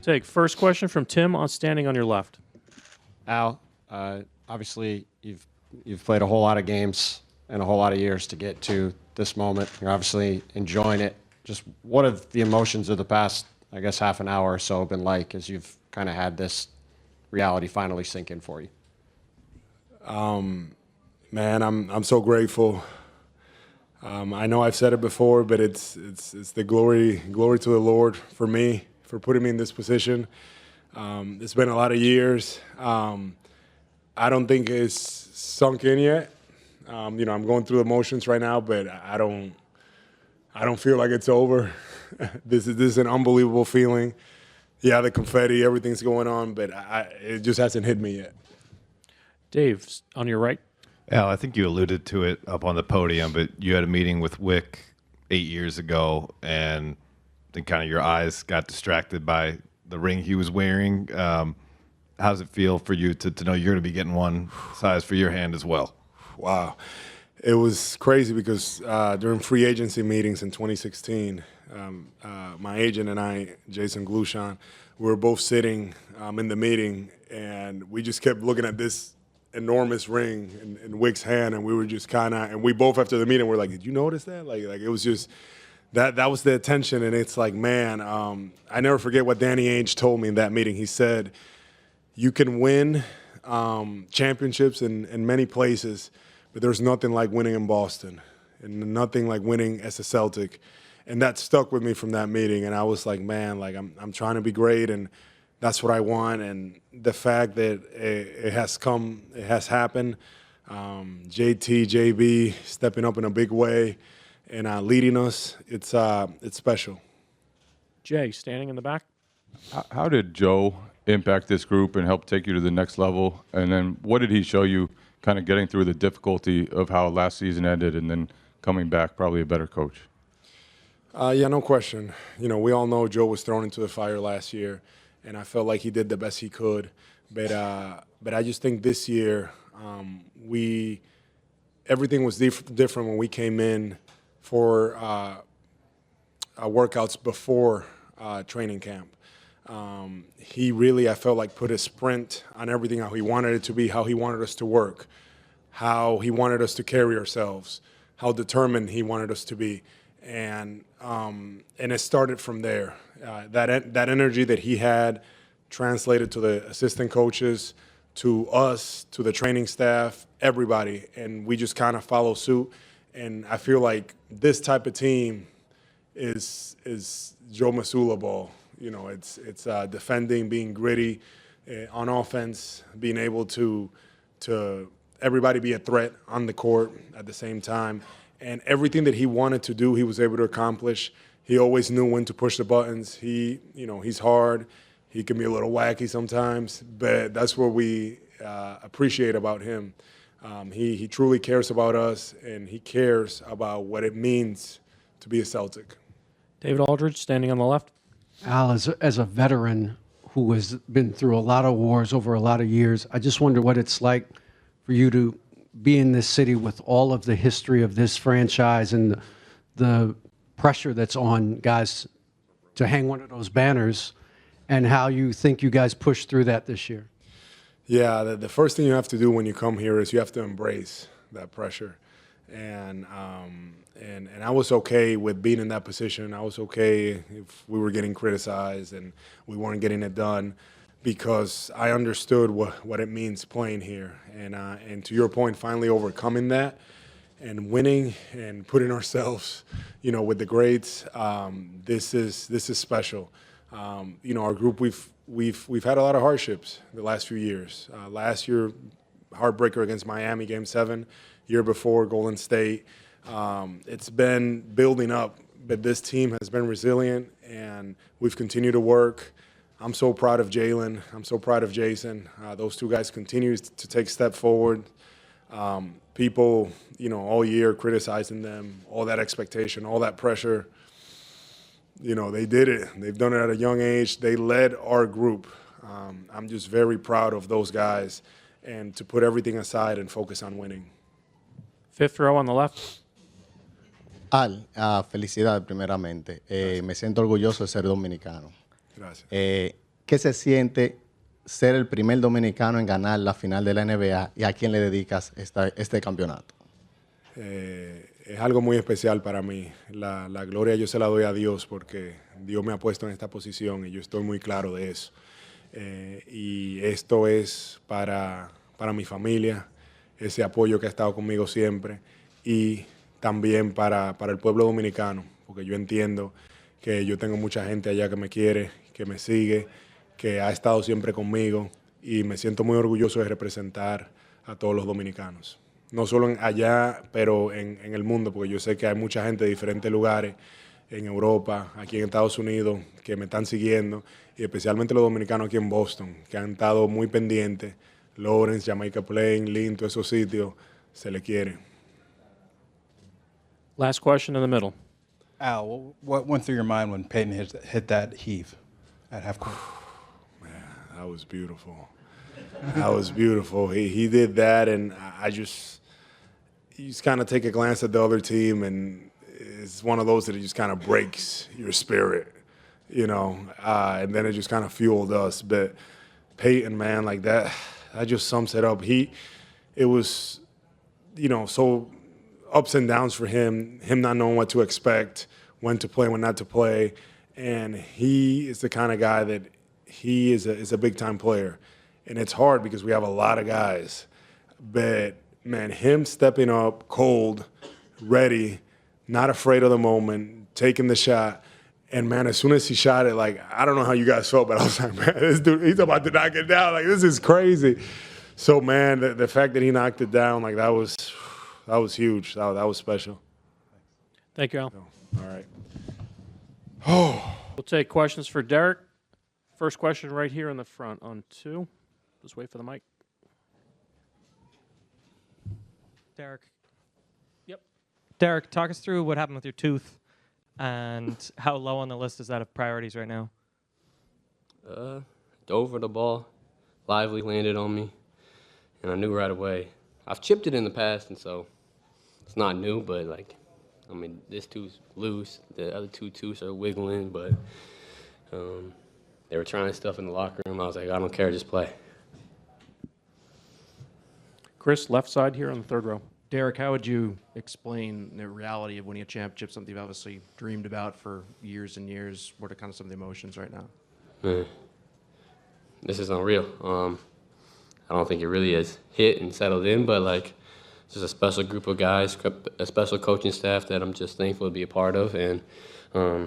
take first question from Tim standing on your left. Al, obviously you've played a whole lot of games and a whole lot of years to get to this moment. You're obviously enjoying it. Just what have the emotions of the past, I guess, half an hour or so been like as you've kind of had this reality finally sink in for you? Man, I'm so grateful. I know I've said it before, but it's the glory to the Lord for me, for putting me in this position. It's been a lot of years. I don't think it's sunk in yet. I'm going through emotions right now, but I don't feel like it's over. This is an unbelievable feeling. Yeah, the confetti, everything's going on, but it just hasn't hit me yet. Dave, on your right. Al, I think you alluded to it up on the podium, but you had a meeting with Wick 8 years ago, and then kind of your eyes got distracted by the ring he was wearing. How does it feel for you to know you're going to be getting one size for your hand as well? Wow. It was crazy because during free agency meetings in 2016, my agent and I, Jason Glushan, we were both sitting in the meeting, and we just kept looking at this enormous ring in Wick's hand, and we were just and we both after the meeting were like, did you notice that? Like it was just, that was the attention, and it's like, man, I never forget what Danny Ainge told me in that meeting. He said, you can win championships in many places, but there's nothing like winning in Boston, and nothing like winning as a Celtic. And that stuck with me from that meeting, and I was like, man, like I'm trying to be great, and that's what I want. And the fact that it has happened, JT, JB stepping up in a big way and leading us, it's special. Jay, standing in the back. How did Joe impact this group and help take you to the next level? And then what did he show you kind of getting through the difficulty of how last season ended and then coming back probably a better coach? Yeah, no question. We all know Joe was thrown into the fire last year, and I felt like he did the best he could. But I just think this year everything was different when we came in for workouts before training camp. He really, I felt like, put a sprint on everything, how he wanted it to be, how he wanted us to work, how he wanted us to carry ourselves, how determined he wanted us to be. And it started from there. That energy that he had translated to the assistant coaches, to us, to the training staff, everybody, and we just kind of follow suit. And I feel like this type of team is Joe Mazzulla ball. It's defending, being gritty, on offense, being able to everybody be a threat on the court at the same time. And everything that he wanted to do, he was able to accomplish. He always knew when to push the buttons. He's hard. He can be a little wacky sometimes, but that's what we appreciate about him. He truly cares about us, and he cares about what it means to be a Celtic. David Aldridge, standing on the left. Al, as a veteran who has been through a lot of wars over a lot of years, I just wonder what it's like for you to be in this city with all of the history of this franchise and the pressure that's on guys to hang one of those banners, and how you think you guys pushed through that this year. Yeah, the first thing you have to do when you come here is you have to embrace that pressure. And I was okay with being in that position. I was okay if we were getting criticized and we weren't getting it done, because I understood what it means playing here. And to your point, finally overcoming that and winning and putting ourselves, with the greats, this is special. Our group, we've had a lot of hardships the last few years. Last year, heartbreaker against Miami, Game 7. Year before, Golden State. It's been building up, but this team has been resilient, and we've continued to work. I'm so proud of Jaylen. I'm so proud of Jayson. Those two guys continue to take a step forward. People, all year criticizing them, all that expectation, all that pressure. They did it. They've done it at a young age. They led our group. I'm just very proud of those guys, and to put everything aside and focus on winning. Fifth row on the left. Felicidades primeramente. Me siento orgulloso de ser dominicano. Gracias. ¿Qué se siente ser el primer dominicano en ganar la final de la NBA y a quién le dedicas este campeonato? Es algo muy especial para mí. La gloria yo se la doy a Dios porque Dios me ha puesto en esta posición y yo estoy muy claro de eso. Y esto es para mi familia, ese apoyo que ha estado conmigo siempre y también para el pueblo dominicano, porque yo entiendo que yo tengo mucha gente allá que me quiere, que me sigue, que ha estado siempre conmigo y me siento muy orgulloso de representar a todos los dominicanos. No solo allá, pero en el mundo, porque yo sé que hay mucha gente de diferentes lugares, en Europa, aquí en Estados Unidos, que me están siguiendo, y especialmente los dominicanos aquí en Boston, que han estado muy pendientes. Lawrence, Jamaica Plain, Lynn, todos esos sitios, se le quiere. Last question in the middle. Al, what went through your mind when Peyton hit that heave at half court? That was beautiful. That was beautiful. He did that, and you just kind of take a glance at the other team, and it's one of those that it just kind of breaks your spirit, you know, and then it just kind of fueled us. But Peyton, man, like that just sums it up. It was, you know, so ups and downs for him not knowing what to expect, when to play, when not to play. And he is the kind of guy that he is a big-time player. And it's hard because we have a lot of guys. But, man, him stepping up, cold, ready, not afraid of the moment, taking the shot. And, man, as soon as he shot it, like, I don't know how you guys felt, but I was like, man, this dude, he's about to knock it down. Like, this is crazy. So, man, the fact that he knocked it down, like, that was huge. That was special. Thank you, Al. All right. We'll take questions for Derrick. First question right here in the front on 2. Just wait for the mic. Derrick. Yep. Derrick, talk us through what happened with your tooth and how low on the list is that of priorities right now? Dove for the ball, Lively landed on me, and I knew right away. I've chipped it in the past, and so it's not new, but, like, I mean, this tooth's loose. The other 2 tooths are wiggling, but they were trying stuff in the locker room. I was like, I don't care, just play. Chris, left side here on the 3rd row. Derrick, how would you explain the reality of winning a championship, something you've obviously dreamed about for years and years? What are kind of some of the emotions right now? Man, this is unreal. I don't think it really has hit and settled in, but, like, it's just a special group of guys, a special coaching staff that I'm just thankful to be a part of. And, yeah,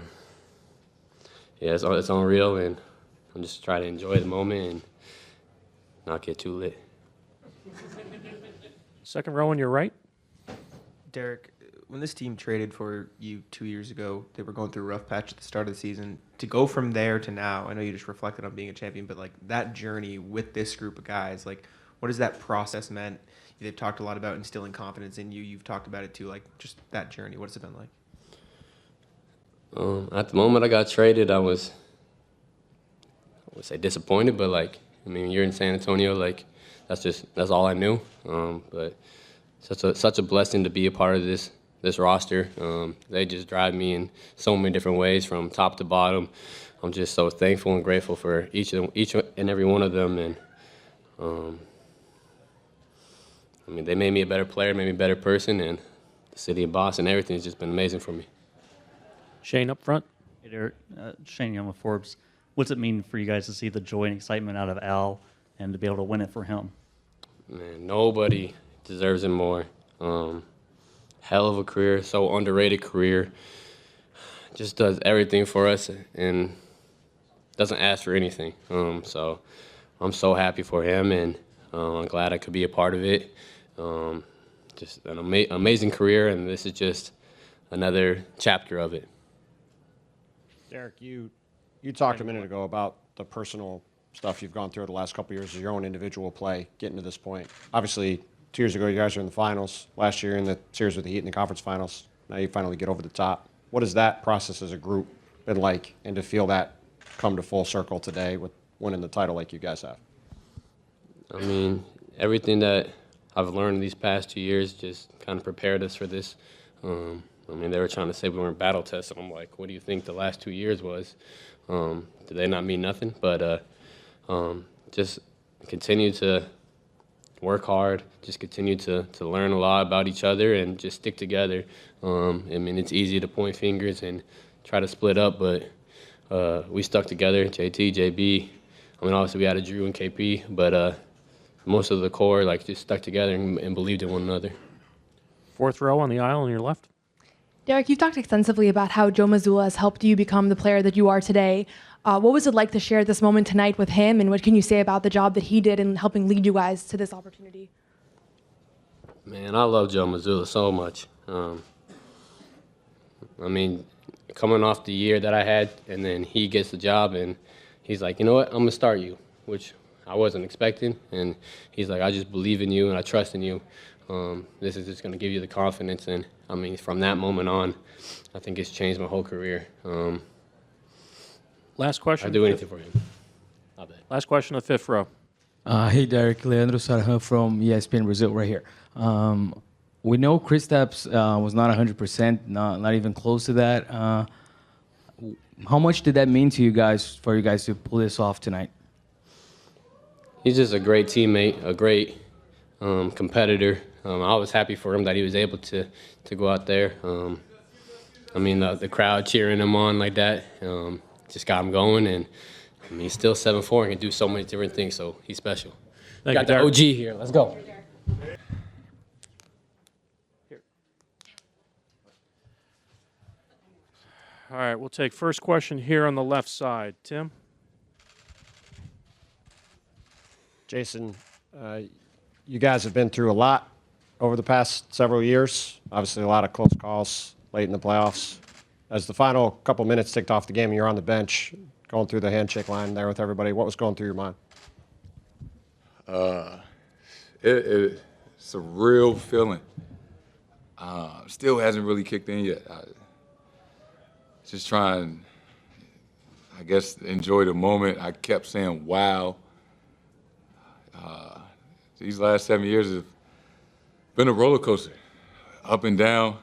it's unreal, and I'm just trying to enjoy the moment and not get too lit. 2nd row on your right. Derrick, when this team traded for you 2 years ago, they were going through a rough patch at the start of the season. To go from there to now, I know you just reflected on being a champion, but, like, that journey with this group of guys, like, what has that process meant? They've talked a lot about instilling confidence in you. You've talked about it too, like, just that journey. What has it been like? At the moment I got traded, I would say disappointed, but, like, I mean, you're in San Antonio, like, that's all I knew. But such a blessing to be a part of this roster. They just drive me in so many different ways from top to bottom. I'm just so thankful and grateful for each and every one of them. And I mean, they made me a better player, made me a better person, and the city of Boston, everything has just been amazing for me. Shane up front. Hey, Derrick. Shane Young with Forbes. What's it mean for you guys to see the joy and excitement out of Al and to be able to win it for him? Man, nobody deserves it more. Hell of a career, so underrated career. Just does everything for us and doesn't ask for anything. So I'm so happy for him, and I'm glad I could be a part of it. Just an amazing career, and this is just another chapter of it. Derrick, you talked a minute ago about the personal stuff you've gone through the last couple of years of your own individual play, getting to this point. Obviously, 2 years ago, you guys were in the finals. Last year in the series with the Heat in the conference finals. Now you finally get over the top. What has that process as a group been like, and to feel that come to full circle today with winning the title like you guys have? I mean, everything that I've learned these past 2 years just kind of prepared us for this. I mean, they were trying to say we weren't battle tested. I'm like, what do you think the last 2 years was? Do they not mean nothing? But just continue to work hard, just continue to learn a lot about each other and just stick together. I mean, it's easy to point fingers and try to split up, but we stuck together, JT, JB. I mean, obviously we had a Jrue and KP, but most of the core just stuck together and believed in one another. Fourth row on the aisle on your left. Derrick, you've talked extensively about how Joe Mazzulla has helped you become the player that you are today. What was it like to share this moment tonight with him, and what can you say about the job that he did in helping lead you guys to this opportunity? Man, I love Joe Mazzulla so much. I mean, coming off the year that I had, and then he gets the job, and he's like, you know what, I'm going to start you, which I wasn't expecting. And he's like, I just believe in you, and I trust in you. This is just going to give you the confidence. And, I mean, from that moment on, I think it's changed my whole career. Last question. I'd do anything for him. Last question of the fifth row. Hey, Derrick. Leandro Sarhan from ESPN Brazil right here. We know Kristaps was not 100%, not even close to that. How much did that mean to you guys, for you guys to pull this off tonight? He's just a great teammate, a great competitor. I was happy for him that he was able to go out there. I mean, the crowd cheering him on like that just got him going. And I mean, he's still 7'4" and can do so many different things, so he's special. Thank Got you, the Derrick. OG here. Let's go. All right, we'll take first question here on the left side. Tim? Jayson, you guys have been through a lot over the past several years. Obviously, a lot of close calls late in the playoffs. As the final couple minutes ticked off the game and you're on the bench, going through the handshake line there with everybody, what was going through your mind? It's a real feeling. Still hasn't really kicked in yet. Just trying, I guess, enjoy the moment. I kept saying, wow. These last 7 years have been a roller coaster, up and down.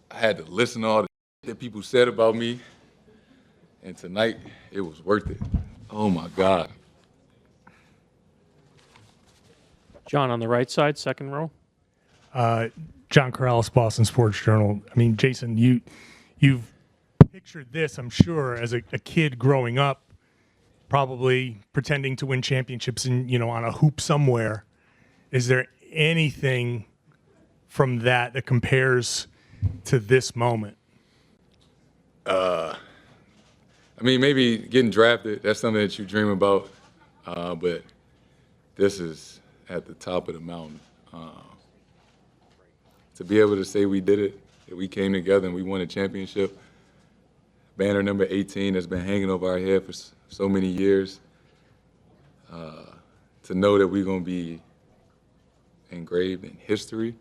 I had to listen to all the that people said about me, and tonight it was worth it. Oh my God. John on the right side, second row. John Corrales, Boston Sports Journal. I mean, Jayson, you've pictured this, I'm sure, as a kid growing up, probably pretending to win championships on a hoop somewhere. Is there anything from that compares to this moment? I mean, maybe getting drafted, that's something that you dream about, but this is at the top of the mountain. To be able to say we did it, that we came together and we won a championship, banner number 18 that's been hanging over our head for so many years, to know that we're going to be engraved in history,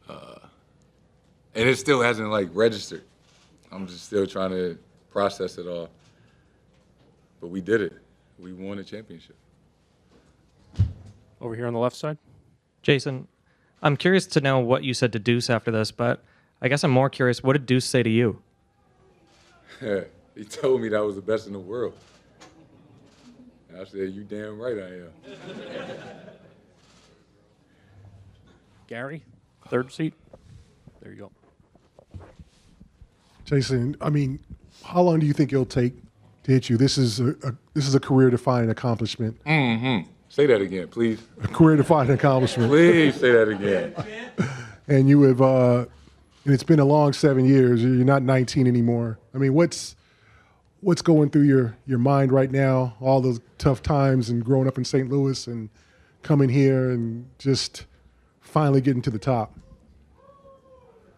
and it still hasn't registered. I'm just still trying to process it all. But we did it. We won a championship. Over here on the left side. Jayson, I'm curious to know what you said to Deuce after this, but I guess I'm more curious, what did Deuce say to you? He told me that I was the best in the world. And I said, you damn right I am. Gary, third seat. There you go. Jayson, I mean, how long do you think it'll take to hit you? This is a career-defining accomplishment. Mm-hmm. Say that again, please. A career-defining accomplishment. Please say that again. And you have, and it's been a long 7 years. You're not 19 anymore. I mean, what's going through your mind right now? All those tough times and growing up in St. Louis and coming here and just finally getting to the top.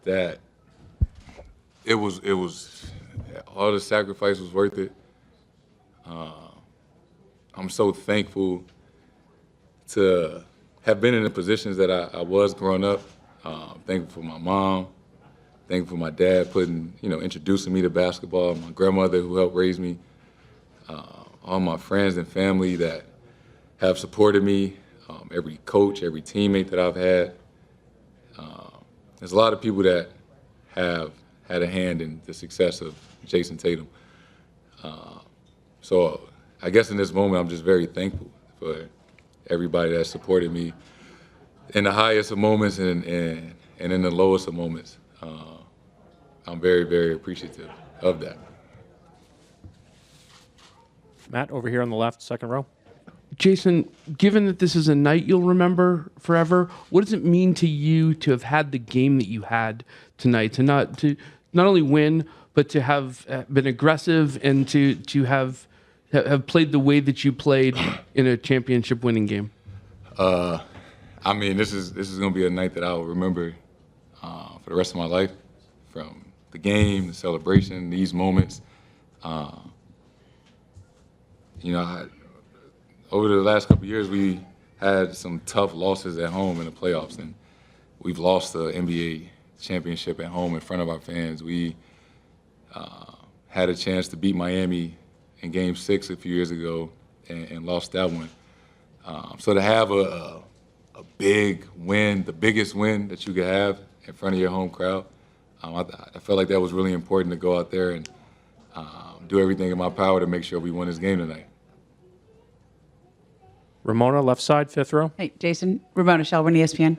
That it was all the sacrifice was worth it. I'm so thankful to have been in the positions that I was growing up. Thankful for my mom, thankful for my dad introducing me to basketball, my grandmother who helped raise me, all my friends and family that have supported me, every coach, every teammate that I've had. There's a lot of people that have had a hand in the success of Jayson Tatum. So I guess in this moment, I'm just very thankful for everybody that supported me in the highest of moments and in the lowest of moments. I'm very, very appreciative of that. Matt, over here on the left, second row. Jayson, given that this is a night you'll remember forever, what does it mean to you to have had the game that you had tonight, to not only win, but to have been aggressive and to have played the way that you played in a championship-winning game? I mean, this is going to be a night that I will remember for the rest of my life, from the game, the celebration, these moments. Over the last couple of years, we had some tough losses at home in the playoffs, and we've lost the NBA championship at home in front of our fans. We had a chance to beat Miami in Game 6 a few years ago and lost that one. So to have a big win, the biggest win that you could have in front of your home crowd, I felt like that was really important to go out there and do everything in my power to make sure we won this game tonight. Ramona, left side, fifth row. Hey, Jayson, Ramona Shelburne, ESPN.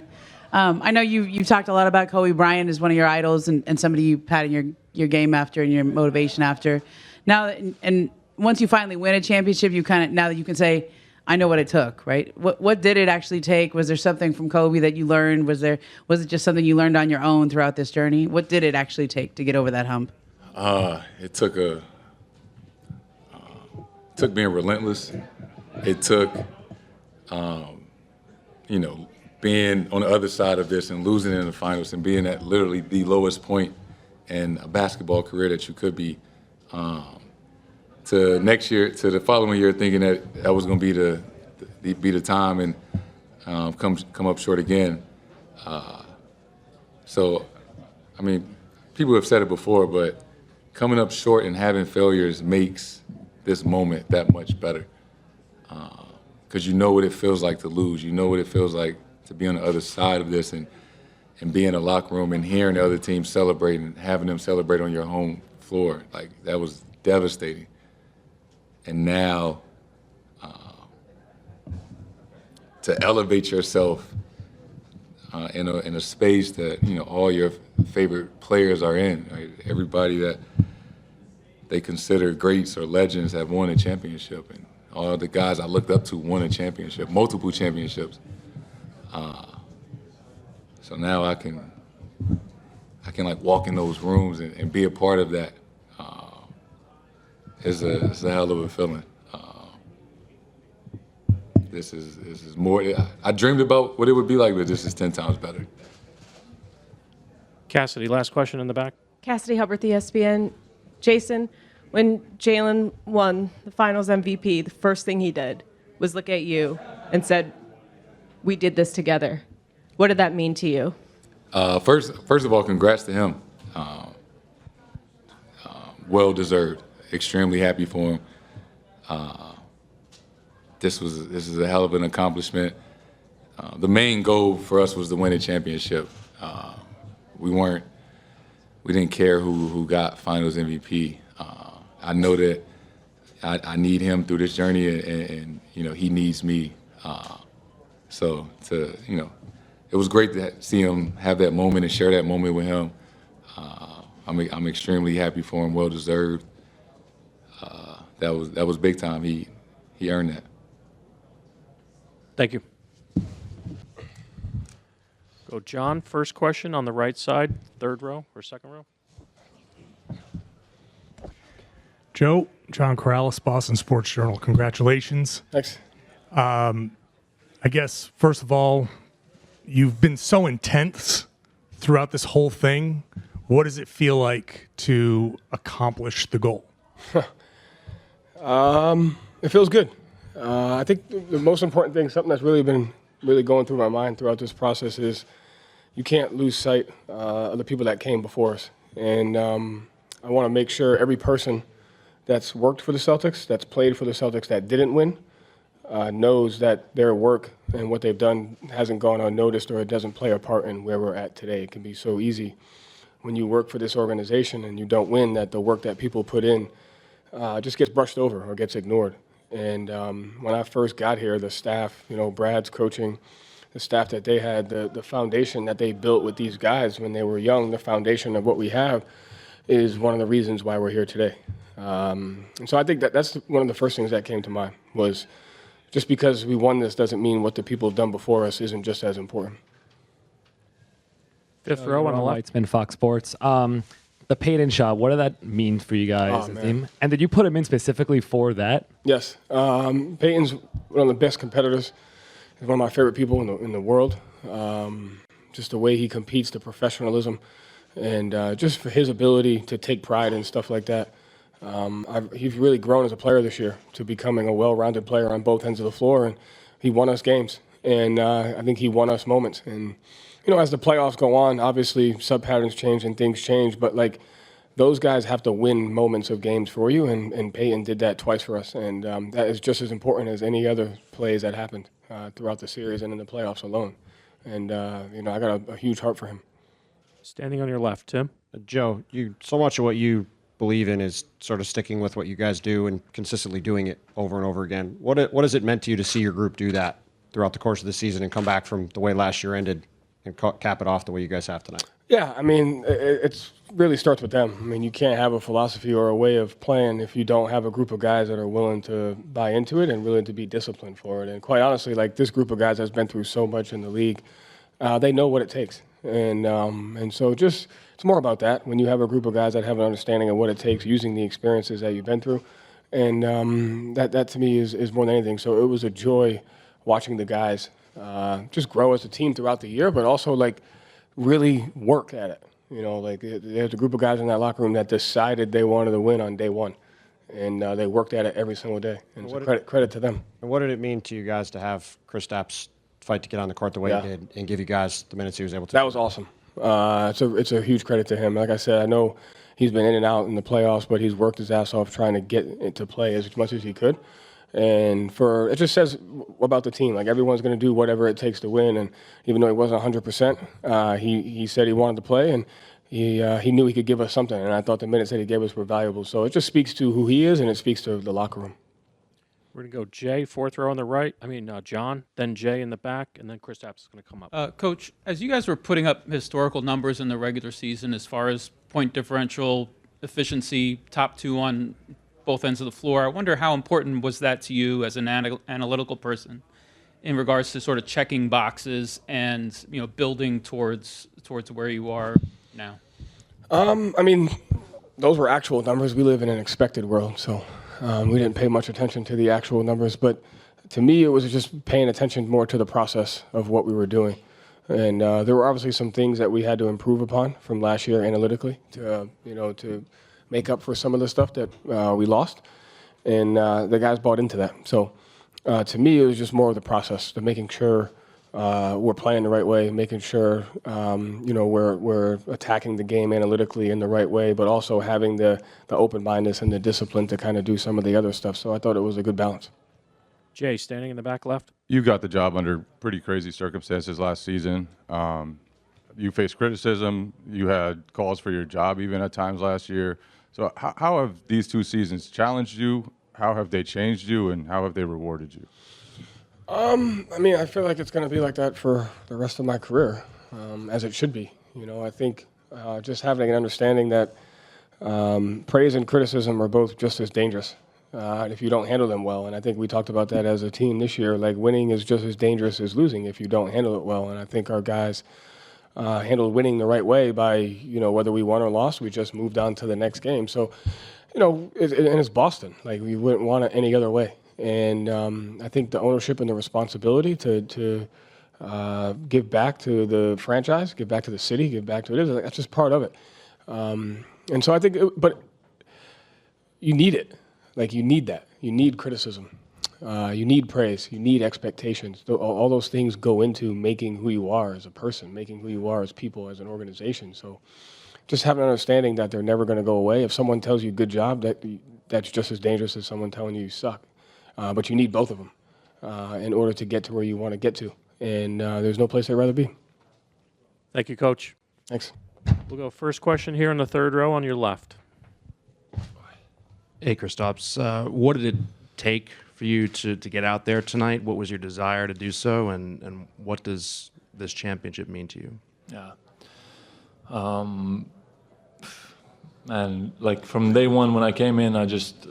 I know you've talked a lot about Kobe Bryant as one of your idols and somebody you had in your game after and your motivation after. Now, and once you finally win a championship, now that you can say, I know what it took, right? What did it actually take? Was there something from Kobe that you learned? Was it just something you learned on your own throughout this journey? What did it actually take to get over that hump? It took being relentless. It took, being on the other side of this and losing in the finals and being at literally the lowest point in a basketball career that you could be. To the following year, thinking that was going to be the time and come up short again. So, I mean, people have said it before, but coming up short and having failures makes this moment that much better. Because you know what it feels like to lose. You know what it feels like to be on the other side of this and be in a locker room and hearing the other team celebrate and having them celebrate on your home floor. Like, that was devastating. And now, to elevate yourself in a space that all your favorite players are in, right? Everybody that they consider greats or legends have won a championship, and all the guys I looked up to won a championship, multiple championships. So now I can like walk in those rooms and be a part of that. It's a hell of a feeling. This is more. I dreamed about what it would be like, but this is 10 times better. Cassidy, last question in the back. Cassidy Hubbard, ESPN. Jayson, when Jaylen won the Finals MVP, the first thing he did was look at you and said, "We did this together." What did that mean to you? First of all, congrats to him. Well deserved. Extremely happy for him. This is a hell of an accomplishment. The main goal for us was to win a championship. We didn't care who got Finals MVP. I know that I need him through this journey, and he needs me. So it was great to see him have that moment and share that moment with him. I'm extremely happy for him. Well deserved. That was big time. He earned that. Thank you. Go John, first question on the right side, third row or second row. Joe, John Corrales, Boston Sports Journal. Congratulations. Thanks. I guess, first of all, you've been so intense throughout this whole thing. What does it feel like to accomplish the goal? It feels good. I think the most important thing, something that's really been going through my mind throughout this process, is you can't lose sight of the people that came before us. And I want to make sure every person that's worked for the Celtics, that's played for the Celtics, that didn't win, knows that their work and what they've done hasn't gone unnoticed, or it doesn't play a part in where we're at today. It can be so easy when you work for this organization and you don't win, that the work that people put in just gets brushed over or gets ignored. And when I first got here, the staff, Brad's coaching, the staff that they had, the foundation that they built with these guys when they were young, the foundation of what we have is one of the reasons why we're here today. And so I think that's one of the first things that came to mind was just because we won this doesn't mean what the people have done before us isn't just as important. Fifth row on the left. It's been Fox Sports. The Payton shot, what did that mean for you guys as a team? And did you put him in specifically for that? Yes. Payton's one of the best competitors. He's one of my favorite people in the world. Just the way he competes, the professionalism, and just for his ability to take pride in stuff like that. He's really grown as a player this year to becoming a well-rounded player on both ends of the floor, and he won us games. And I think he won us moments. And as the playoffs go on, obviously sub-patterns change and things change, but those guys have to win moments of games for you, and Payton did that twice for us, and that is just as important as any other plays that happened throughout the series and in the playoffs alone. And I got a huge heart for him. Standing on your left, Tim. Joe, so much of what you believe in is sort of sticking with what you guys do and consistently doing it over and over again. What has it meant to you to see your group do that throughout the course of the season and come back from the way last year ended and cap it off the way you guys have tonight? Yeah, it really starts with them. You can't have a philosophy or a way of playing if you don't have a group of guys that are willing to buy into it and willing to be disciplined for it. And quite honestly, this group of guys has been through so much in the league, they know what it takes. And so it's more about that. When you have a group of guys that have an understanding of what it takes, using the experiences that you've been through, and that to me is more than anything. So it was a joy watching the guys just grow as a team throughout the year, but also really work at it. There's a group of guys in that locker room that decided they wanted to win on day one, and they worked at it every single day. And so credit to them. And what did it mean to you guys to have Kristaps fight to get on the court the way he did and give you guys the minutes he was able to? That was awesome. It's a huge credit to him. Like I said, I know he's been in and out in the playoffs, but he's worked his ass off trying to get into play as much as he could. And it just says about the team. Everyone's going to do whatever it takes to win. And even though he wasn't 100%, he said he wanted to play, and he knew he could give us something. And I thought the minutes that he gave us were valuable. So it just speaks to who he is, and it speaks to the locker room. We're going to go Jay, fourth row on the right. John, then Jay in the back, and then Kristaps is going to come up. Coach, as you guys were putting up historical numbers in the regular season as far as point differential, efficiency, top two on both ends of the floor, I wonder how important was that to you as an analytical person in regards to sort of checking boxes and building towards where you are now? Those were actual numbers. We live in an expected world, so we didn't pay much attention to the actual numbers. But to me, it was just paying attention more to the process of what we were doing. And there were obviously some things that we had to improve upon from last year analytically to make up for some of the stuff that we lost. And the guys bought into that. So to me, it was just more of the process, to making sure we're playing the right way, making sure we're attacking the game analytically in the right way, but also having the open-mindedness and the discipline to kind of do some of the other stuff. So I thought it was a good balance. Jay, standing in the back left. You got the job under pretty crazy circumstances last season. You faced criticism. You had calls for your job even at times last year. So how have these two seasons challenged you? How have they changed you? And how have they rewarded you? I feel like it's going to be like that for the rest of my career, as it should be. I think just having an understanding that praise and criticism are both just as dangerous if you don't handle them well. And I think we talked about that as a team this year. Winning is just as dangerous as losing if you don't handle it well. And I think our guys handled winning the right way by, whether we won or lost, we just moved on to the next game. So, and it's Boston. We wouldn't want it any other way. And I think the ownership and the responsibility to give back to the franchise, give back to the city, give back to it, that's just part of it. And so I think, but you need it. You need that. You need criticism. You need praise. You need expectations. All those things go into making who you are as a person, making who you are as people, as an organization. So just having an understanding that they're never going to go away. If someone tells you good job, that's just as dangerous as someone telling you suck. But you need both of them in order to get to where you want to get to. And there's no place I'd rather be. Thank you, Coach. Thanks. We'll go first question here in the third row on your left. Hey, Kristaps, what did it take for you to get out there tonight? What was your desire to do so, and what does this championship mean to you? Yeah. And like from day one when I came in, I just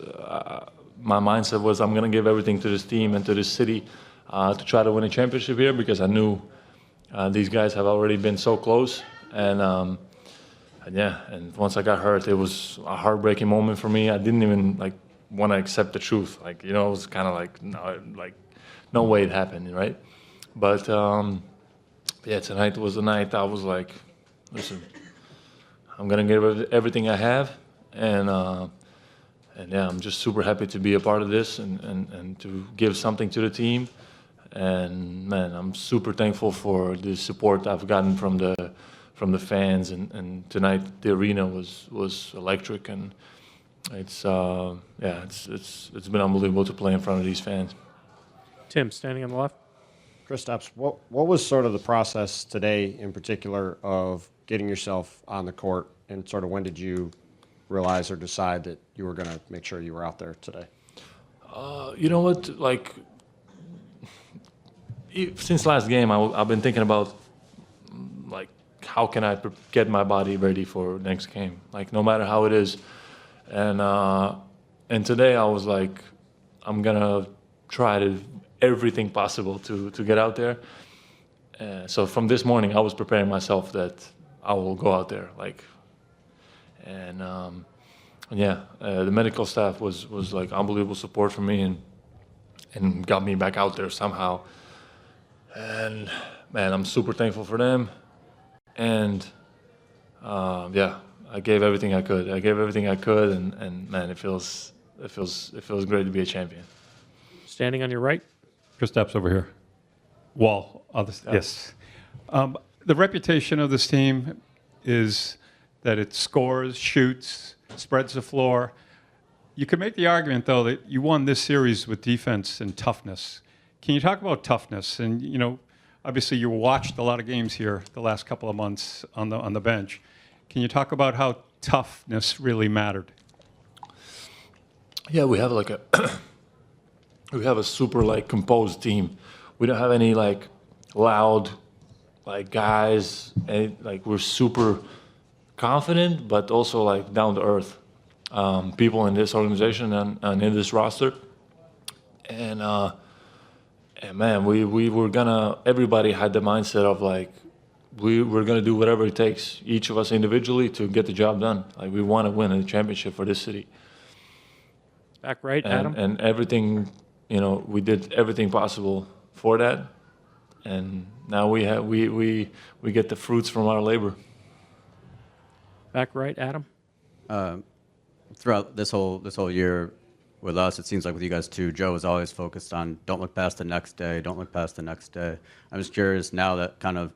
my mindset was I'm gonna give everything to this team and to this city to try to win a championship here, because I knew these guys have already been so close. And yeah, and once I got hurt, it was a heartbreaking moment for me. I didn't even like want to accept the truth. Like, you know, it was kind of like no way it happened, right? But yeah, tonight was the night I was like, listen, I'm gonna give everything I have, and yeah, I'm just super happy to be a part of this and to give something to the team. And man, I'm super thankful for the support I've gotten from the fans, and tonight the arena was electric, and it's yeah, it's been unbelievable to play in front of these fans. Tim, standing on the left. Kristaps, what was sort of the process today in particular of getting yourself on the court, and sort of when did you realize or decide that you were going to make sure you were out there today? You know what, like since last game, I've been thinking about like how can I get my body ready for next game, like no matter how it is. And today I was like, I'm gonna try to everything possible to get out there. So from this morning, I was preparing myself that I will go out there, like, and yeah, the medical staff was like unbelievable support for me and got me back out there somehow. And man, I'm super thankful for them. And yeah, I gave everything I could. And man, it feels great to be a champion. Standing on your right. Kristaps over here. Wall. Yes. The reputation of this team is that it scores, shoots, spreads the floor. You could make the argument, though, that you won this series with defense and toughness. Can you talk about toughness? And, you know, obviously you watched a lot of games here the last couple of months on the bench. Can you talk about how toughness really mattered? Yeah, we have like we have a super like composed team. We don't have any like loud like guys. Like we're super confident, but also like down to earth people in this organization and in this roster. And man, we were gonna. Everybody had the mindset of like we were gonna do whatever it takes, each of us individually, to get the job done. Like we want to win a championship for this city. Back right, Adam. And everything, you know, we did everything possible for that, and now we get the fruits from our labor. Back right, Adam. Throughout this whole year with us, it seems like with you guys too, Joe is always focused on don't look past the next day, don't look past the next day. I'm just curious now that kind of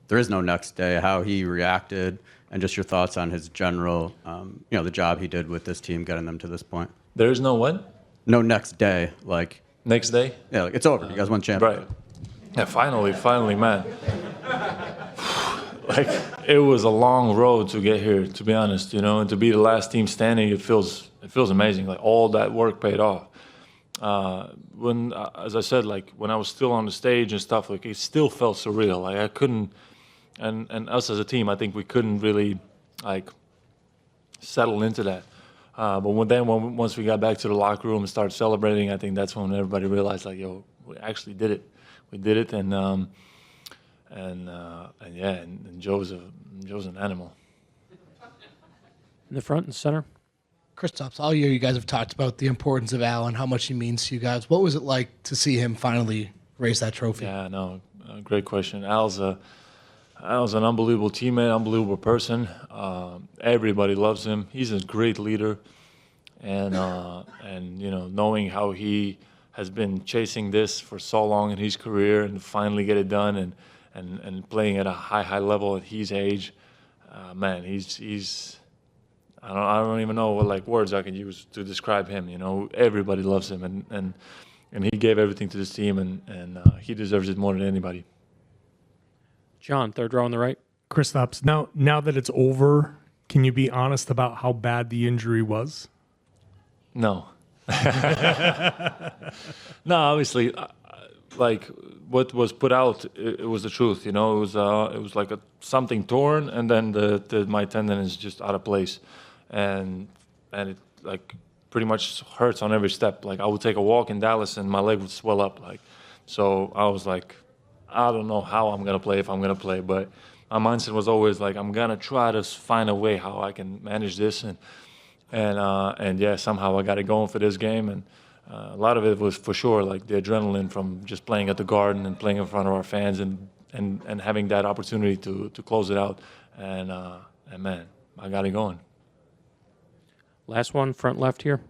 there is no next day, how he reacted, and just your thoughts on his general, you know, the job he did with this team, getting them to this point. There is no what? No next day, like. Next day? Yeah, like it's over. You guys won championship. Right. Yeah, finally, man. Like, it was a long road to get here, to be honest, you know, and to be the last team standing, it feels amazing. Like, all that work paid off. When, as I said, like, when I was still on the stage and stuff, like, it still felt surreal. Like, I couldn't, and us as a team, I think we couldn't really, like, settle into that. But once we got back to the locker room and started celebrating, I think that's when everybody realized, like, yo, we actually did it. We did it, and yeah, and Joe's an animal. In the front and center. Kristaps, all year you guys have talked about the importance of Al and how much he means to you guys. What was it like to see him finally raise that trophy? Yeah, no, great question. Al's an unbelievable teammate, unbelievable person. Everybody loves him. He's a great leader, and you know, knowing how he has been chasing this for so long in his career and finally get it done, and playing at a high level at his age, man, he's I don't even know what like words I can use to describe him. You know, everybody loves him, and he gave everything to this team, and he deserves it more than anybody. John, third row on the right. Kristaps, now that it's over, can you be honest about how bad the injury was? No. No, obviously, like what was put out, it was the truth. You know, it was like something torn, and then my tendon is just out of place, and it like pretty much hurts on every step. Like I would take a walk in Dallas, and my leg would swell up. Like, so I was like, I don't know how I'm gonna play if I'm gonna play, but my mindset was always like, I'm gonna try to find a way how I can manage this, and yeah, somehow I got it going for this game, and a lot of it was for sure like the adrenaline from just playing at the Garden and playing in front of our fans, and having that opportunity to close it out, and man, I got it going. Last one, front left here.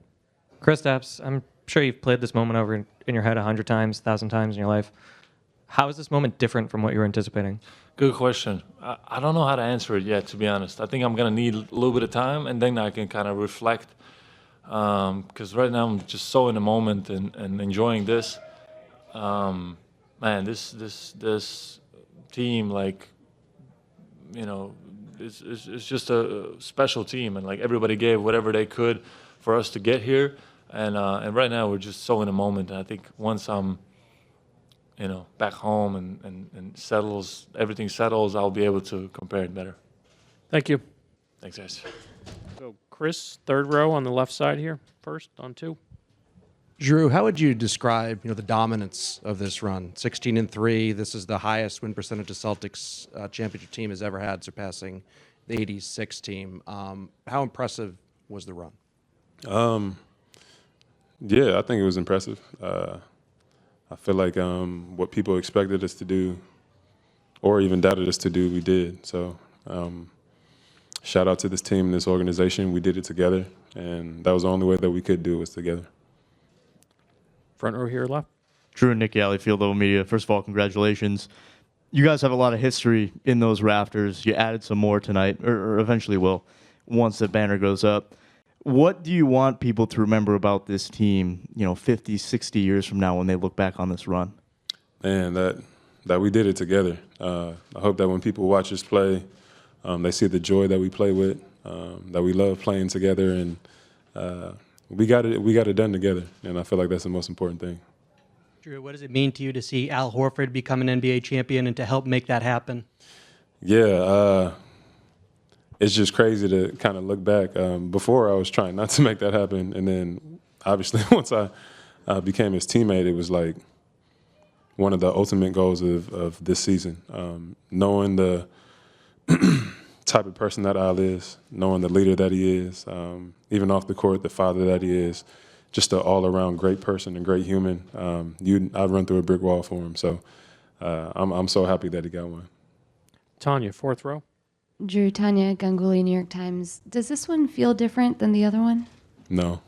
Kristaps, I'm sure you've played this moment over in your head 100 times, 1,000 times in your life. How is this moment different from what you were anticipating? Good question. I don't know how to answer it yet, to be honest. I think I'm going to need a little bit of time, and then I can kind of reflect. Because right now I'm just so in the moment and enjoying this. Man, this team, like, you know, it's just a special team, and like everybody gave whatever they could for us to get here. And right now we're just so in the moment. And I think once I'm, you know, back home and everything settles, I'll be able to compare it better. Thank you. Thanks, guys. So Chris, third row on the left side here, first on 2. Jrue, how would you describe, you know, the dominance of this run? 16-3. This is the highest win percentage a Celtics championship team has ever had, surpassing the '86 team. How impressive was the run? Yeah, I think it was impressive. I feel like what people expected us to do, or even doubted us to do, we did. So shout out to this team and this organization. We did it together, and that was the only way that we could do it was together. Front row here left. Jrue and Nick Alley, Field Level Media. First of all, congratulations. You guys have a lot of history in those rafters. You added some more tonight, or eventually will, once the banner goes up. What do you want people to remember about this team, you know, 50, 60 years from now when they look back on this run? Man, that we did it together. I hope that when people watch us play, they see the joy that we play with, that we love playing together, and we got it done together. And I feel like that's the most important thing. Jrue, what does it mean to you to see Al Horford become an NBA champion and to help make that happen? Yeah, it's just crazy to kind of look back. Before I was trying not to make that happen, and then obviously once I became his teammate, it was like one of the ultimate goals of this season. Knowing the type of person that Al is, knowing the leader that he is, even off the court, the father that he is, just an all-around great person and great human. I'd run through a brick wall for him. So I'm so happy that he got one. Tanya, fourth row. Jrue, Tanya Ganguly, New York Times. Does this one feel different than the other one? No,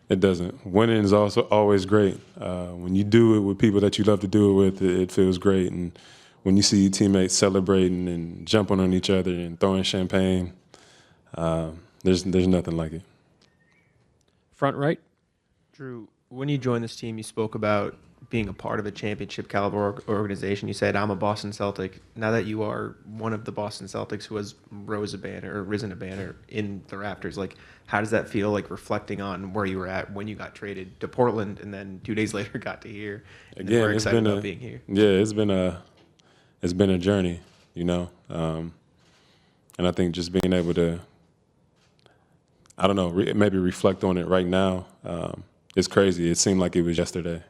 it doesn't. Winning is also always great. When you do it with people that you love to do it with, it feels great. And when you see teammates celebrating and jumping on each other and throwing champagne, there's nothing like it. Front right. Jrue, when you joined this team, you spoke about being a part of a championship caliber organization. You said, I'm a Boston Celtic. Now that you are one of the Boston Celtics who has risen a banner in the rafters, like, how does that feel, like, reflecting on where you were at when you got traded to Portland and then 2 days later got to here? And Again, we're excited about being here. Yeah, it's been a journey, you know. And I think just being able to, I don't know, maybe reflect on it right now, it's crazy. It seemed like it was yesterday.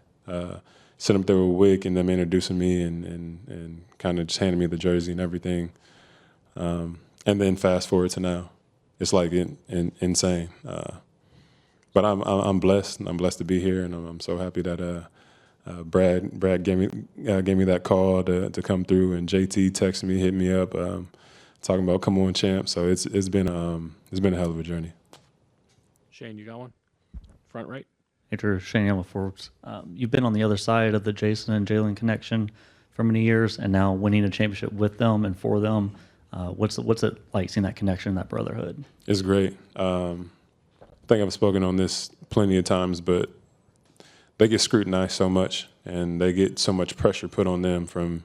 Sitting up there with Wick and them introducing me and kind of just handing me the jersey and everything. And then fast forward to now. It's like insane. But I'm blessed. I'm blessed to be here, and I'm so happy that Brad gave me that call to come through, and JT texted me, hit me up, talking about come on, champ. So it's been a hell of a journey. Shane, you got one? Front right. Andrew, Shane Yellow Forbes. You've been on the other side of the Jayson and Jaylen connection for many years, and now winning a championship with them and for them. What's it like seeing that connection, that brotherhood? It's great. I think I've spoken on this plenty of times, but they get scrutinized so much, and they get so much pressure put on them from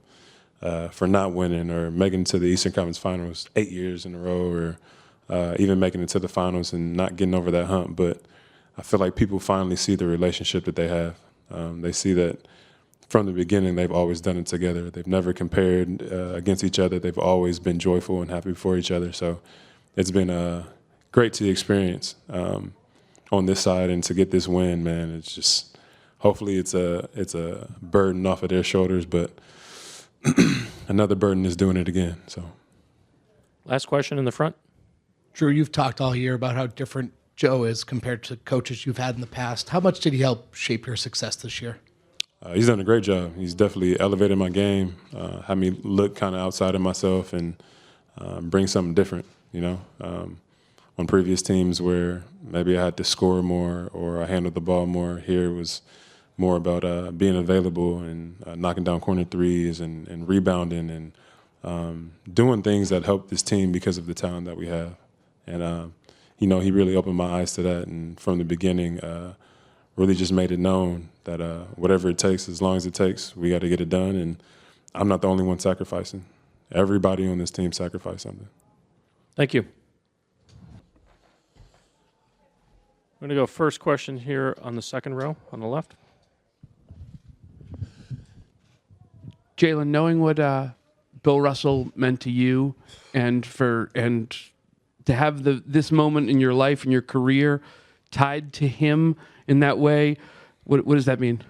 for not winning or making it to the Eastern Conference Finals 8 years in a row, or even making it to the finals and not getting over that hump. But I feel like people finally see the relationship that they have. They see that from the beginning they've always done it together. They've never compared against each other. They've always been joyful and happy for each other. So it's been great to experience on this side and to get this win, man. It's just hopefully it's a burden off of their shoulders, but another burden is doing it again. So, last question in the front. Jrue, you've talked all year about how different Joe is compared to coaches you've had in the past. How much did he help shape your success this year? He's done a great job. He's definitely elevated my game, had me look kind of outside of myself and bring something different, you know. On previous teams where maybe I had to score more or I handled the ball more, here it was more about being available and knocking down corner threes and rebounding and doing things that help this team because of the talent that we have. And, you know, he really opened my eyes to that. And from the beginning, really just made it known that whatever it takes, as long as it takes, we got to get it done. And I'm not the only one sacrificing. Everybody on this team sacrificed something. Thank you. I'm going to go first question here on the second row on the left. Jaylen, knowing what Bill Russell meant to you and to have this moment in your life and your career tied to him in that way, what does that mean?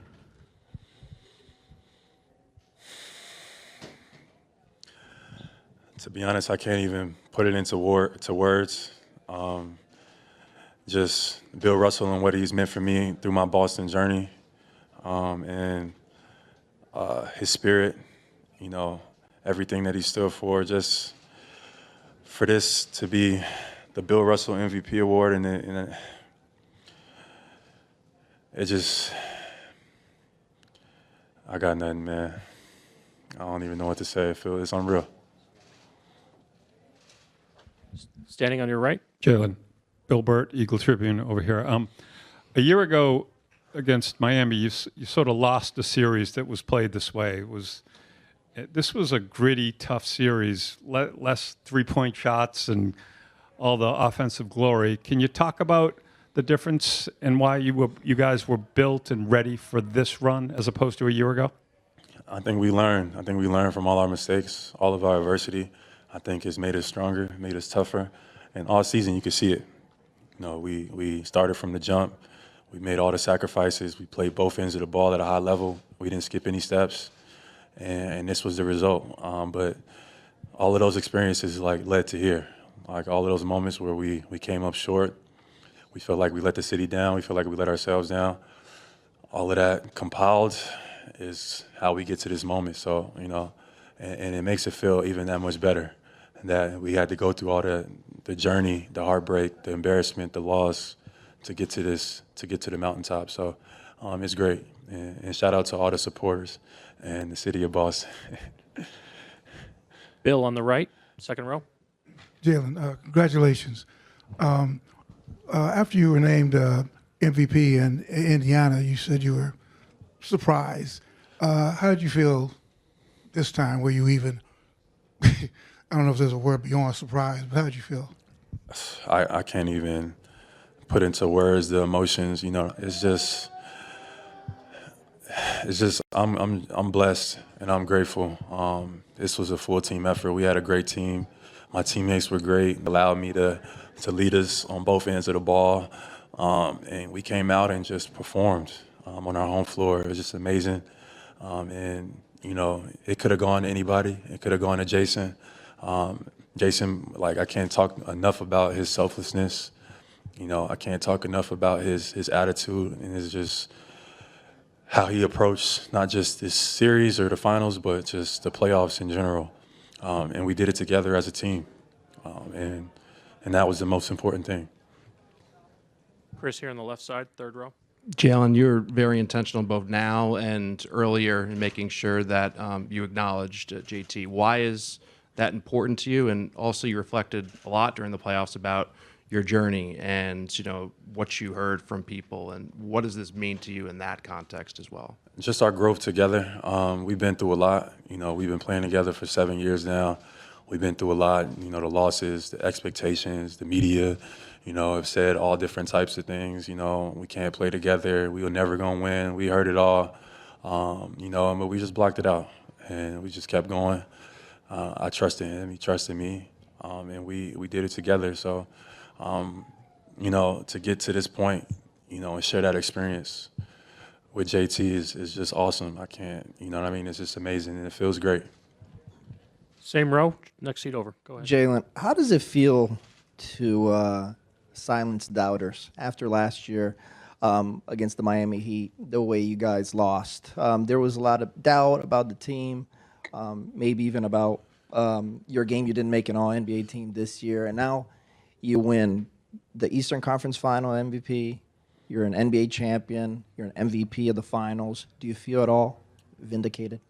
To be honest, I can't even put it into words. Just Bill Russell and what he's meant for me through my Boston journey, and his spirit, you know, everything that he stood for. Just for this to be the Bill Russell MVP award, and it just, I got nothing, man. I don't even know what to say. It's unreal. Standing on your right. Jaylen, Bill Burt, Eagle Tribune over here. A year ago against Miami, you sort of lost a series that was played this way. This was a gritty, tough series, less three-point shots and all the offensive glory. Can you talk about the difference and why you guys were built and ready for this run as opposed to a year ago? I think we learned. I think we learned from all our mistakes, all of our adversity. I think it's made us stronger, made us tougher. And all season, you could see it. You know, we started from the jump. We made all the sacrifices. We played both ends of the ball at a high level. We didn't skip any steps. And this was the result. But all of those experiences led to here. Like all of those moments where we came up short. We felt like we let the city down. We felt like we let ourselves down. All of that compiled is how we get to this moment. So, you know, and it makes it feel even that much better that we had to go through all the journey, the heartbreak, the embarrassment, the loss to get to the mountaintop. So it's great. And shout out to all the supporters and the city of Boston. Bill on the right, second row. Jaylen, congratulations. After you were named MVP in Indiana, you said you were surprised. How did you feel this time? Were you even, I don't know if there's a word beyond surprised, but how did you feel? I can't even put into words the emotions. You know, it's just I'm blessed and I'm grateful. This was a full team effort. We had a great team. My teammates were great. Allowed me to lead us on both ends of the ball, and we came out and just performed on our home floor. It was just amazing, and you know, it could have gone to anybody. It could have gone to Jayson. Jayson, like, I can't talk enough about his selflessness. You know, I can't talk enough about his attitude and his just how he approached not just this series or the finals, but just the playoffs in general. And we did it together as a team, and that was the most important thing. Chris here on the left side, third row. Jaylen, you're very intentional both now and earlier in making sure that you acknowledged JT. Why is that important to you? And also, you reflected a lot during the playoffs about your journey and, you know, what you heard from people. And what does this mean to you in that context as well? Just our growth together. We've been through a lot. You know, we've been playing together for 7 years now. we've been through a lot. You know, the losses, the expectations, the media, you know, have said all different types of things. You know, we can't play together. We were never gonna win. We heard it all. You know, but we just blocked it out, and we just kept going. I trusted him. He trusted me, and we did it together. So, you know, to get to this point, you know, and share that experience with JT is just awesome. I can't, you know what I mean? It's just amazing, and it feels great. Same row, next seat over. Go ahead. Jaylen, how does it feel to silence doubters after last year against the Miami Heat, the way you guys lost? There was a lot of doubt about the team, maybe even about your game. You didn't make an All-NBA team this year, and now you win the Eastern Conference Final MVP. You're an NBA champion. You're an MVP of the finals. Do you feel at all vindicated?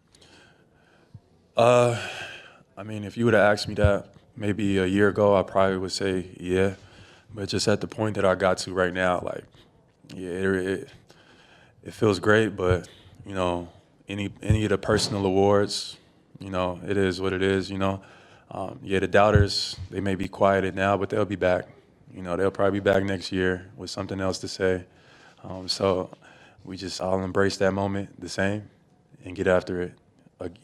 I mean, if you would have asked me that maybe a year ago, I probably would say yeah. But just at the point that I got to right now, like, yeah, it feels great. But, you know, any of the personal awards, you know, it is what it is, you know. Yeah, the doubters, they may be quieted now, but they'll be back. You know, they'll probably be back next year with something else to say. So we just all embrace that moment the same and get after it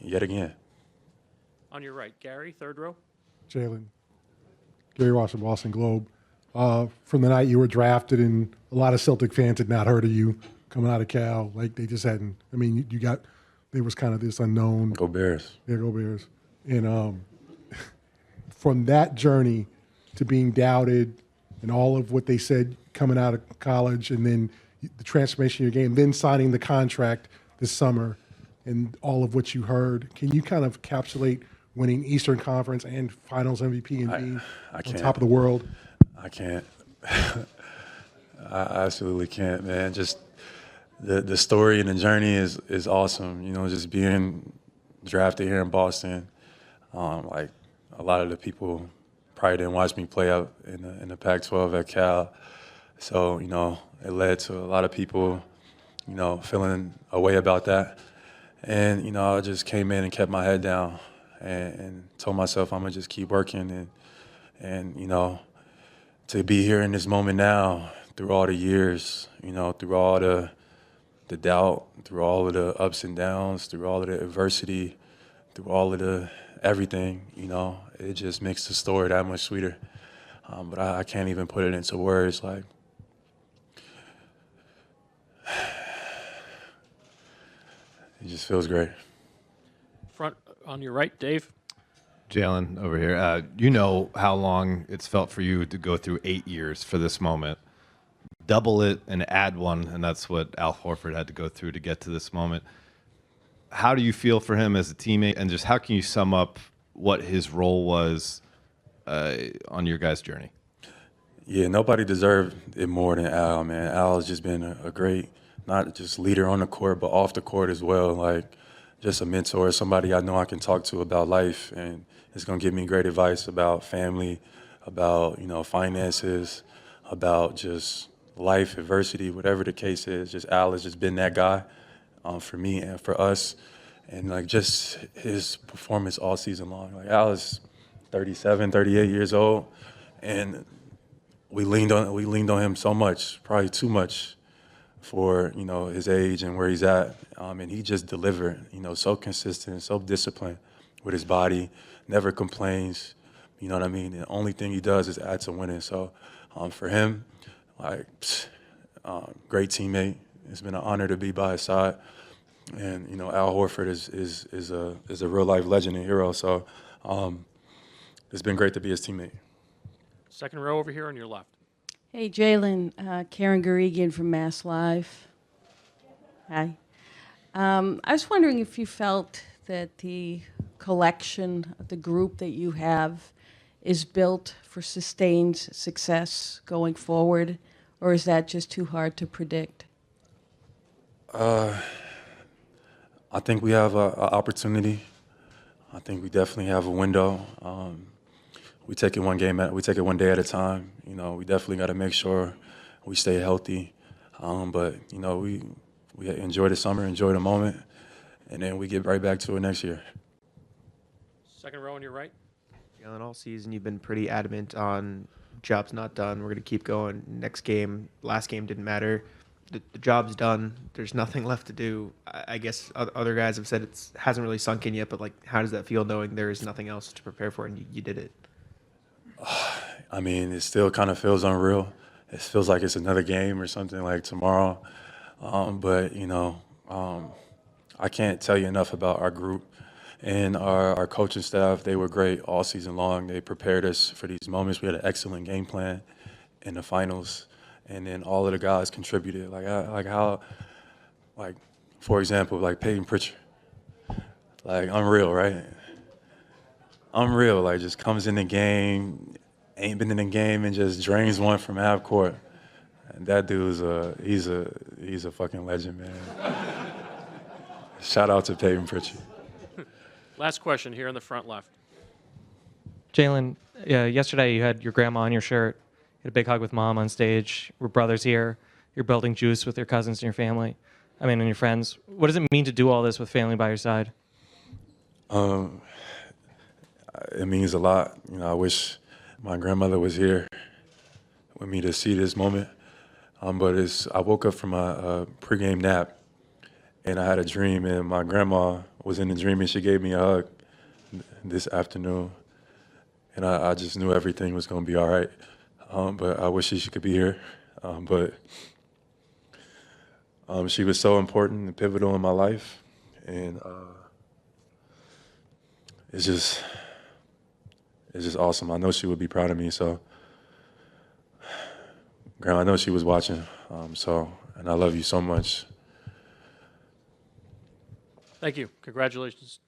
yet again. On your right, Gary, third row. Jaylen, Gary Ross from Boston Globe. From the night you were drafted, and a lot of Celtic fans had not heard of you coming out of Cal. Like, they just hadn't. I mean, there was kind of this unknown. Go Bears. Yeah, go Bears. And from that journey to being doubted and all of what they said coming out of college, and then the transformation of your game, then signing the contract this summer, and all of what you heard, can you kind of encapsulate winning Eastern Conference and Finals MVP and being on top of the world? I can't. I absolutely can't, man. Just the story and the journey is awesome. You know, just being drafted here in Boston. Like, a lot of the people probably didn't watch me play out in the Pac-12 at Cal. So, you know, it led to a lot of people, you know, feeling a way about that. And, you know, I just came in and kept my head down and told myself I'm going to just keep working. And, you know, to be here in this moment now, through all the years, you know, through all the doubt, through all of the ups and downs, through all of the adversity, through all of the everything, you know, it just makes the story that much sweeter. But I can't even put it into words. Like, it just feels great. Front on your right, Dave. Jaylen over here. You know how long it's felt for you to go through 8 years for this moment. Double it and add one, and that's what Al Horford had to go through to get to this moment. How do you feel for him as a teammate, and just how can you sum up what his role was on your guys' journey? Yeah, nobody deserved it more than Al, man. Al has just been a great, not just leader on the court, but off the court as well. Like, just a mentor, somebody I know I can talk to about life, and it's going to give me great advice about family, about, you know, finances, about just life, adversity, whatever the case is. Just Al has just been that guy for me and for us. And, like, just his performance all season long. Like, Al is 37, 38 years old, and we leaned on him so much, probably too much for, you know, his age and where he's at. And he just delivered, you know, so consistent, so disciplined with his body, never complains, you know what I mean? The only thing he does is add to winning. So for him, like, great teammate. It's been an honor to be by his side. And, you know, Al Horford is a real life legend and hero. So it's been great to be his teammate. Second row over here on your left. Hey, Jaylen, Karen Garegian from Mass Live. Hi. I was wondering if you felt that the collection, the group that you have, is built for sustained success going forward, or is that just too hard to predict? I think we have an opportunity. I think we definitely have a window. We take it one day at a time. You know, we definitely got to make sure we stay healthy. But you know, we enjoy the summer, enjoy the moment, and then we get right back to it next year. Second row on your right. Jaylen, all season you've been pretty adamant on job's not done. We're going to keep going. Next game, last game didn't matter. The job's done. There's nothing left to do. I guess other guys have said it hasn't really sunk in yet, but like, how does that feel knowing there is nothing else to prepare for and you did it? I mean, it still kind of feels unreal. It feels like it's another game or something like tomorrow. But, I can't tell you enough about our group and our coaching staff. They were great all season long. They prepared us for these moments. We had an excellent game plan in the finals. And then all of the guys contributed. For example, like Peyton Pritchard. Like, unreal, right? Unreal. Like, just comes in the game, ain't been in the game, and just drains one from half court. And that dude's he's a fucking legend, man. Shout out to Peyton Pritchard. Last question here in the front left. Jaylen, yesterday you had your grandma on your shirt. You had a big hug with mom on stage. We're brothers here. You're building juice with your cousins and your family. And your friends. What does it mean to do all this with family by your side? It means a lot. I wish my grandmother was here with me to see this moment. But I woke up from a pregame nap, and I had a dream, and my grandma was in the dream, and she gave me a hug this afternoon. And I just knew everything was going to be all right. But I wish she could be here. But she was so important and pivotal in my life. And it's just awesome. I know she would be proud of me. So, Grandma, I know she was watching. And I love you so much. Thank you. Congratulations.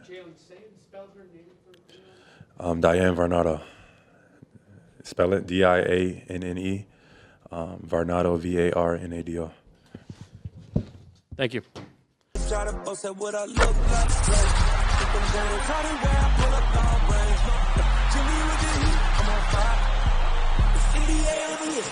Jaylen, spell her name for Diane Varnado. Spell it Dianne. Varnado, Varnado. Thank you. Try to boast at what I look like. Keep them going, try to wear, I pull up all brains. Jimmy with the heat, I'm on fire. The CDA over here,